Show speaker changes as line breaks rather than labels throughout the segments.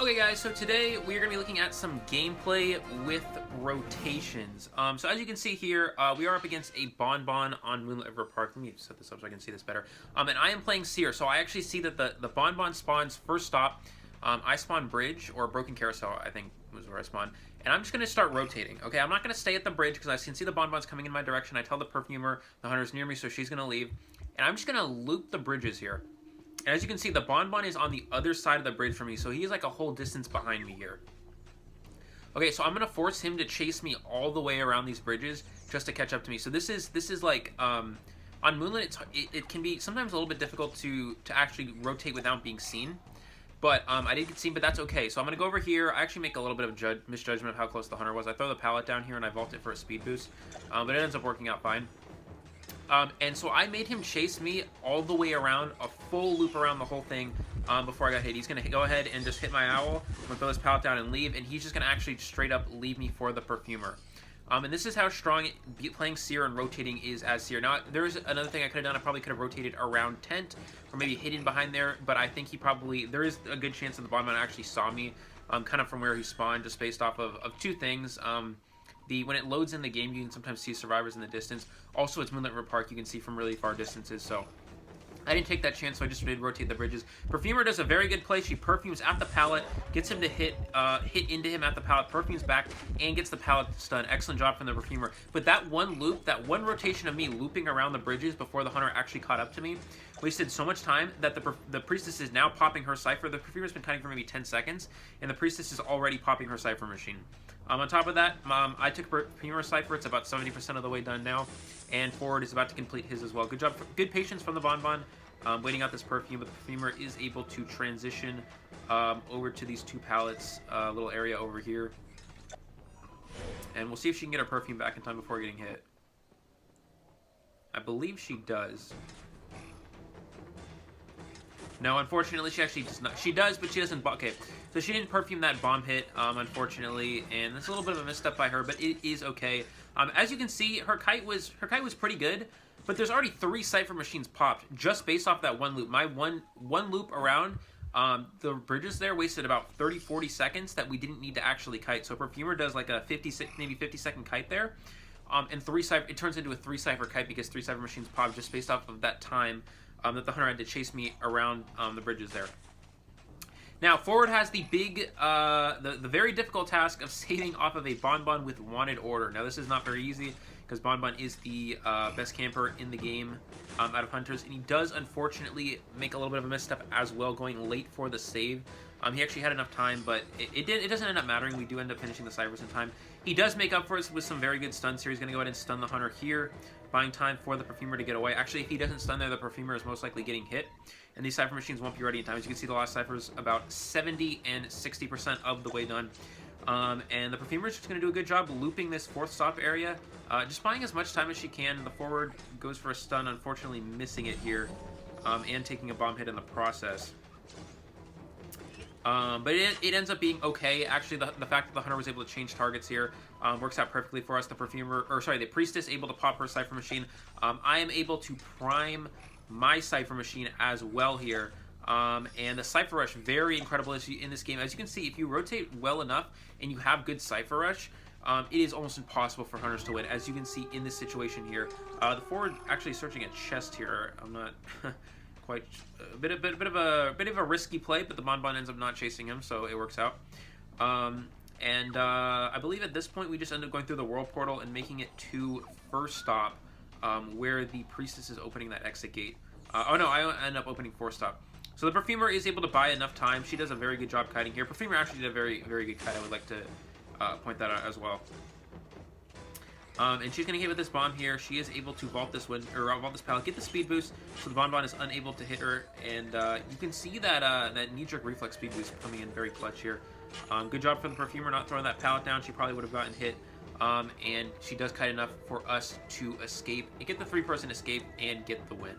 Okay guys, so today we're going to be looking at some gameplay with rotations. So as you can see here, we are up against a Bonbon on Moonlit River Park. Let me set this up so I can see this better. And I am playing Seer, so I actually see that the Bonbon spawns first stop. I spawn Bridge, or Broken Carousel, I think was where I spawned. And I'm just going to start rotating, okay? I'm not going to stay at the bridge because I can see the Bonbons coming in my direction. I tell the Perfumer the hunter's near me, so she's going to leave. And I'm just going to loop the bridges here. And as you can see, the Bonbon is on the other side of the bridge from me, so he's like a whole distance behind me here. Okay, so I'm gonna force him to chase me all the way around these bridges just to catch up to me. So this is like on Moonlit, it can be sometimes a little bit difficult to actually rotate without being seen. But I did get seen, but that's okay. So I'm gonna go over here. I actually make a little bit of misjudgment of how close the hunter was. I throw the pallet down here and I vault it for a speed boost, but it ends up working out fine. And so I made him chase me all the way around, a full loop around the whole thing before I got hit. He's going to go ahead and just hit my owl. I'm going to throw this pallet down and leave, and he's just going to actually straight up leave me for the Perfumer. And this is how strong playing Seer and rotating is as Seer. Now, there's another thing I could have done. I probably could have rotated around Tent, or maybe hidden behind there, but I think there is a good chance that the Bonbon actually saw me kind of from where he spawned, just based off of two things. When it loads in the game, you can sometimes see survivors in the distance. Also, it's Moonlit River Park. You can see from really far distances, so I didn't take that chance, so I just did rotate the bridges. Perfumer does a very good play. She perfumes at the pallet, gets him to hit into him at the pallet, perfumes back, and gets the pallet stun. Excellent job from the Perfumer. But that one loop, that one rotation of me looping around the bridges before the hunter actually caught up to me, wasted so much time that the Priestess is now popping her Cypher. The Perfumer's been cutting for maybe 10 seconds, and the Priestess is already popping her Cypher machine. On top of that, I took Perfumer Cypher. It's about 70% of the way done now. And Forward is about to complete his as well. Good job. Good patience from the Bonbon. Waiting out this Perfume, but the Perfumer is able to transition over to these two pallets, little area over here. And we'll see if she can get her Perfume back in time before getting hit. I believe she does. No, unfortunately, she actually does not. She does, but she doesn't. Okay, so she didn't perfume that bomb hit, unfortunately, and it's a little bit of a misstep by her, but it is okay. As you can see, her kite was pretty good, but there's already 3 Cypher machines popped just based off that one loop. My one loop around the bridges there wasted about 30-40 seconds that we didn't need to actually kite. So Perfumer does like a maybe 50-second kite there, and 3 Cypher. It turns into a 3 Cypher kite because 3 Cypher machines popped just based off of that time. That the hunter had to chase me around the bridges there. Now, Forward has the big, the very difficult task of saving off of a Bonbon with Wanted Order. Now, this is not very easy because Bonbon is the best camper in the game out of hunters, and he does unfortunately make a little bit of a misstep as well, going late for the save. He actually had enough time, but it doesn't end up mattering. We do end up finishing the Cyphers in time. He does make up for it with some very good stuns here. He's going to go ahead and stun the hunter here, buying time for the Perfumer to get away. Actually, if he doesn't stun there, the Perfumer is most likely getting hit, and these Cypher machines won't be ready in time. As you can see, the last Cypher's about 70 and 60% of the way done. And the Perfumer is just going to do a good job looping this 4th stop area, just buying as much time as she can. The Forward goes for a stun, unfortunately missing it here, and taking a bomb hit in the process. But it ends up being okay. Actually, the fact that the hunter was able to change targets here works out perfectly for us. The the Priestess able to pop her Cypher machine. I am able to prime my Cypher machine as well here. And the Cypher Rush, very incredible in this game. As you can see, if you rotate well enough and you have good Cypher Rush, it is almost impossible for hunters to win, as you can see in this situation here. The Forward actually searching a chest here. I'm not quite a bit of a risky play, but the Bonbon ends up not chasing him, so it works out. I believe at this point we just end up going through the World Portal and making it to first stop, where the Priestess is opening that exit gate. Oh no, I end up opening 4th stop. So the Perfumer is able to buy enough time. She does a very good job kiting here. Perfumer actually did a very, very good kite. I would like to point that out as well. And she's going to hit with this bomb here. She is able to vault this pallet, get the speed boost, so the Bonbon is unable to hit her. And you can see that that knee-jerk reflex speed boost coming in very clutch here. Good job from the Perfumer not throwing that pallet down. She probably would have gotten hit. And she does kite enough for us to escape, and get the 3-person escape, and get the win.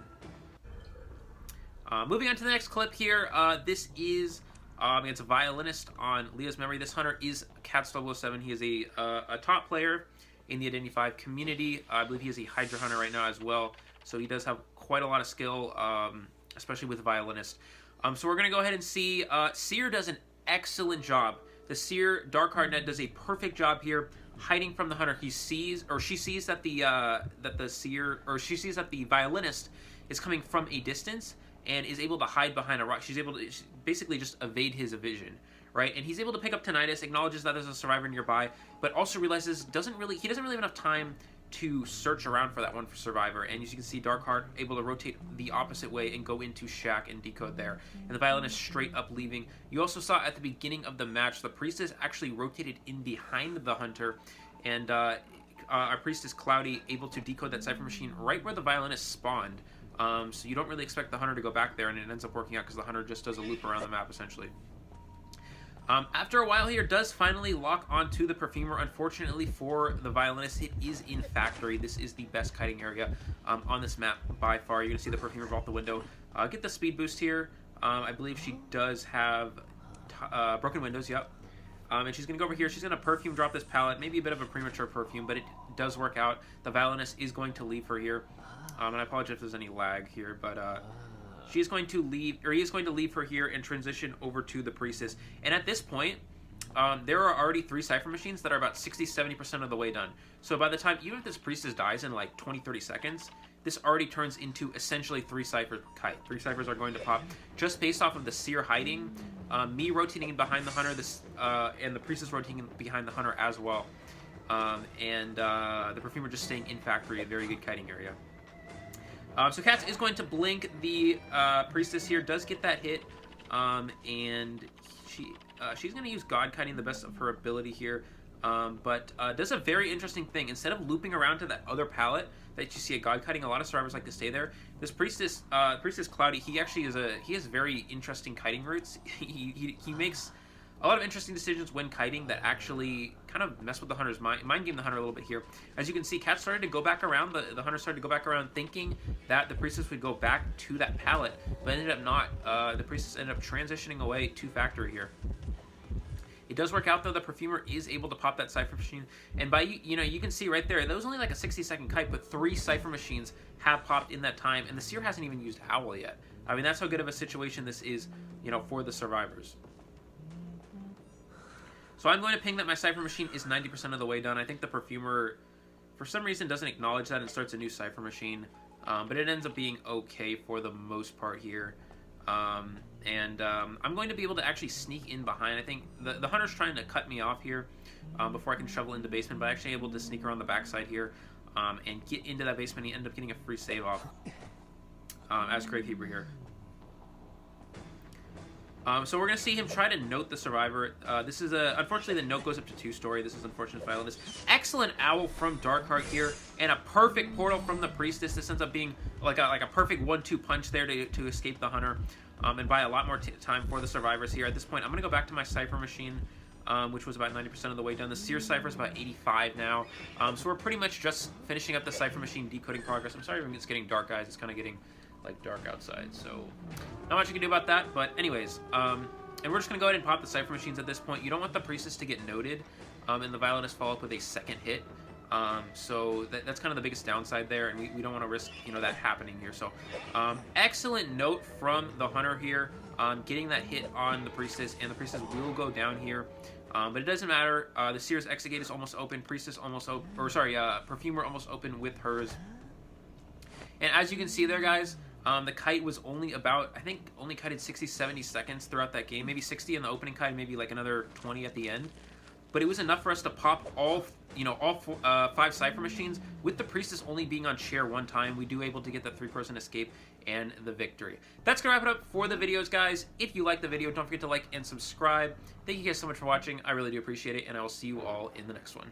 Moving on to the next clip here. This is it's a Violinist on Leah's Memory. This hunter is Cats007. He is a top player in the Identity V community. I believe he is a Hydra hunter right now as well, so he does have quite a lot of skill, especially with Violinist. So we're going to go ahead and see. Seer does an excellent job. The Seer Darkheart Net does a perfect job here, hiding from the hunter. She sees that the Seer, or she sees that the Violinist is coming from a distance and is able to hide behind a rock. She's able to basically just evade his vision, right? And he's able to pick up Tinnitus, acknowledges that there's a survivor nearby, but also realizes he doesn't really have enough time to search around for that one for survivor. And as you can see, Darkheart able to rotate the opposite way and go into Shack and decode there. And the Violinist straight up leaving. You also saw at the beginning of the match, the Priestess actually rotated in behind the Hunter, and our Priestess Cloudy able to decode that Cypher Machine right where the Violinist spawned. So you don't really expect the Hunter to go back there, and it ends up working out because the Hunter just does a loop around the map essentially. After a while here, does finally lock onto the Perfumer. Unfortunately for the Violinist, it is in Factory. This is the best kiting area on this map by far. You're going to see the Perfumer vault the window. Get the speed boost here. I believe she does have broken windows, yep. And she's going to go over here. She's going to Perfume drop this pallet. Maybe a bit of a premature Perfume, but it does work out. The Violinist is going to leave her here. And I apologize if there's any lag here, but she's going to leave, or he is going to leave her here and transition over to the Priestess. And at this point, there are already 3 Cypher Machines that are about 60-70% of the way done. So by the time, even if this Priestess dies in like 20-30 seconds, this already turns into essentially 3 Cypher kite. 3 Cyphers are going to pop just based off of the Seer hiding, me rotating in behind the Hunter, and the Priestess rotating in behind the Hunter as well. And the Perfumer just staying in Factory, a very good kiting area. So Cats is going to blink the Priestess here, does get that hit, and she's going to use God Kiting the best of her ability here, but does a very interesting thing. Instead of looping around to that other pallet that you see a God Kiting, a lot of survivors like to stay there. This Priestess Cloudy, he has very interesting kiting routes. He makes a lot of interesting decisions when kiting that actually kind of mess with the Hunter's mind game the Hunter a little bit here. As you can see, Cat started to go back around, the Hunter started to go back around thinking that the Priestess would go back to that pallet, but ended up not. The Priestess ended up transitioning away to Factory here. It does work out though. The Perfumer is able to pop that Cypher Machine, and by you can see right there, that was only like a 60-second kite, but 3 Cypher Machines have popped in that time, and the Seer hasn't even used Owl yet. I mean, that's how good of a situation this is, for the survivors. So I'm going to ping that my Cypher Machine is 90% of the way done. I think the Perfumer, for some reason, doesn't acknowledge that and starts a new Cypher Machine. But it ends up being okay for the most part here. I'm going to be able to actually sneak in behind. I think the Hunter's trying to cut me off here before I can shovel into basement, but I'm actually able to sneak around the backside here and get into that basement and end up getting a free save off as Gravekeeper here. So we're going to see him try to note the survivor. This is unfortunately the note goes up to 2-story. This is unfortunate Violinist. Excellent Owl from Darkheart here, and a perfect portal from the Priestess. This ends up being like a perfect 1-2 punch there to escape the Hunter, and buy a lot more time for the survivors here. At this point, I'm going to go back to my Cypher Machine, which was about 90% of the way done. The Seer Cypher is about 85 now. So we're pretty much just finishing up the Cypher Machine decoding progress. I'm sorry if it's getting dark, guys. It's kind of getting like dark outside, so not much you can do about that. But anyways, and we're just gonna go ahead and pop the Cypher Machines at this point. You don't want the Priestess to get noted, and the Violinist follow up with a second hit. So that's kind of the biggest downside there, and we don't want to risk that happening here. So excellent note from the Hunter here, getting that hit on the Priestess, and the Priestess will go down here. But it doesn't matter. The Seer's Exegate is almost open. Priestess almost open, or sorry, Perfumer almost open with hers. And as you can see there, guys, the kite was only about, I think, only kited 60-70 seconds throughout that game. Maybe 60 in the opening kite, maybe like another 20 at the end. But it was enough for us to pop all 5 Cypher Machines. With the Priestess only being on chair 1 time, we do able to get the 3-person escape and the victory. That's going to wrap it up for the videos, guys. If you like the video, don't forget to like and subscribe. Thank you guys so much for watching. I really do appreciate it, and I will see you all in the next one.